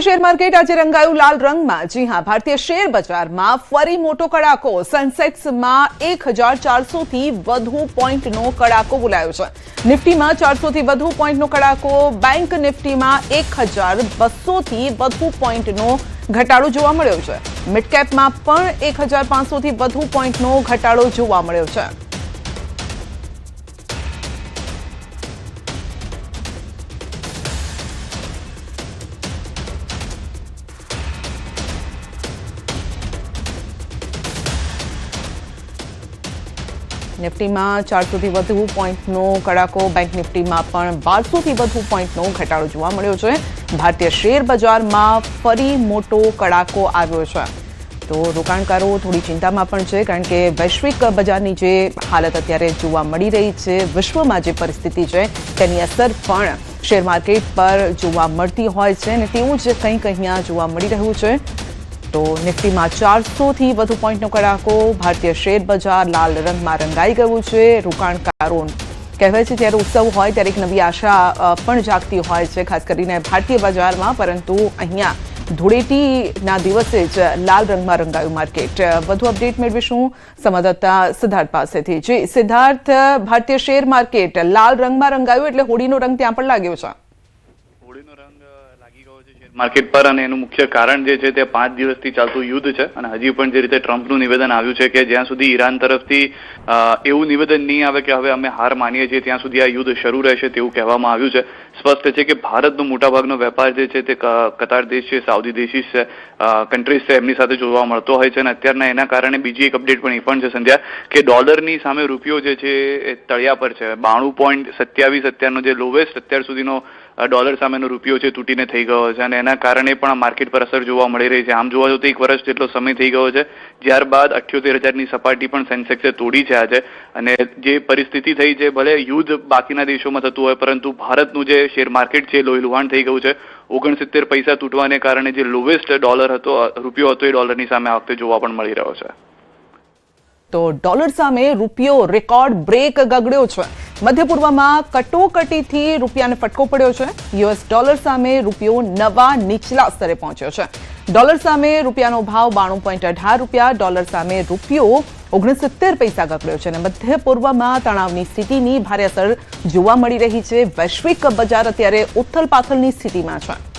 Share market આજે રંગાયું લાલ રંગમાં। જી હા, ભારતીય શેર બજારમાં ફરી મોટો કડાકો। સેન્સેક્સમાં 1400 થી વધુ પોઈન્ટનો કડાકો બોલાયો છે। નિફ્ટીમાં 400 થી વધુ પોઈન્ટનો કડાકો। બેંક નિફ્ટીમાં 1200 થી વધુ પોઈન્ટનો ઘટાડો જોવા મળ્યો છે। મિડ કેપમાં પણ 1500 થી વધુ પોઈન્ટનો ઘટાડો જોવા મળ્યો છે। નિફ્ટીમાં 400 થી વધુ પોઈન્ટનો કડાકો। બેંક નિફ્ટીમાં પણ 1200 થી વધુ પોઈન્ટનો ઘટાડો જોવા મળ્યો છે। ભારતીય શેર બજારમાં ફરી મોટો કડાકો આવ્યો છે। તો રોકાણકારો થોડી ચિંતામાં પણ છે, કારણ કે વૈશ્વિક બજારની જે હાલત અત્યારે જોવા મળી રહી છે, વિશ્વમાં જે પરિસ્થિતિ છે તેની અસર પણ શેર માર્કેટ પર જોવા મળતી હોય છે અને તેવું જ કંઈક અહીંયા જોવા મળી રહ્યું છે। તો નિફ્ટીમાં 400 થી વધુ પોઈન્ટનો કડાકો। ભારતીય શેર બજાર લાલ રંગમાં રંગાઈ ગયું છે। રોકાણકારો કહેવાય છે ત્યારે ઉત્સવ હોય ત્યારે એક નવી આશા પણ જાગતી હોય છે, ખાસ કરીને ભારતીય બજારમાં, પરંતુ અહીંયા ધૂળેટીના દિવસે જ લાલ રંગમાં રંગાયું માર્કેટ। વધુ અપડેટ મેળવીશું સંવાદદાતા સિદ્ધાર્થ પાસેથી। જી સિદ્ધાર્થ, ભારતીય શેર માર્કેટ લાલ રંગમાં રંગાયું એટલે હોળીનો રંગ ત્યાં પણ લાગ્યો છે। હોળીનો રંગ લાગી ગયો છે શેર માર્કેટ પર, અને એનું મુખ્ય કારણ જે છે તે 5 દિવસથી ચાલતું યુદ્ધ છે। અને હજી પણ જે રીતે ટ્રમ્પનું નિવેદન આવ્યું છે કે જ્યાં સુધી ઈરાન તરફથી એવું નિવેદન નહીં આવે કે હવે અમે હાર માનીએ છીએ, ત્યાં સુધી આ યુદ્ધ શરૂ રહેશે તેવું કહેવામાં આવ્યું છે। સ્પષ્ટ છે કે ભારતનો મોટાભાગનો વેપાર જે છે તે કતાર દેશ છે, સાઉદી દેશીસ છે, કન્ટ્રીઝ છે, એમની સાથે જોવા મળતો હોય છે। અને અત્યારના એના કારણે બીજી એક અપડેટ પણ એ પણ છે સંધ્યા, કે ડોલરની સામે રૂપિયો જે છે એ તળિયા પર છે। 92.27 અત્યારનો જે લોવેસ્ટ અત્યાર સુધીનો ડોલર સામેનો રૂપિયો છે તૂટીને થઈ ગયો છે, અને એના કારણે પણ આ માર્કેટ પર અસર જોવા મળી રહી છે। આમ જોવા જઈએ તો 1 વર્ષ જેટલો સમય થઈ ગયો છે જ્યારબાદ 78,000ની સપાટી પણ સેન્સેક્સે તોડી છે આજે। અને જે પરિસ્થિતિ થઈ છે, ભલે યુદ્ધ બાકીના દેશોમાં થતું હોય, પરંતુ ભારતનું જે શેર માર્કેટ છે લોહીલુહાણ થઈ ગયું છે। 69 પૈસા તૂટવાને કારણે જે લોવેસ્ટ ડોલર હતો, રૂપિયો હતો, એ ડોલરની સામે આ વખતે જોવા પણ મળી રહ્યો છે। તો ડોલર સામે રૂપિયો રેકોર્ડ બ્રેક ગગડ્યો છે। મધ્ય પૂર્વમાં કટોકટીથી રૂપિયાને ફટકો પડ્યો છે। યુએસ ડોલર સામે રૂપિયો નવા નીચલા સ્તરે પહોંચ્યો છે। ડોલર સામે રૂપિયાનો ભાવ 92.18 રૂપિયા, ડોલર સામે રૂપિયો 69 પૈસા ગગડ્યો છે। અને મધ્ય પૂર્વમાં તણાવની સ્થિતિની ભારે અસર જોવા મળી રહી છે। વૈશ્વિક બજાર અત્યારે ઉથલ પાથલની સ્થિતિમાં છે।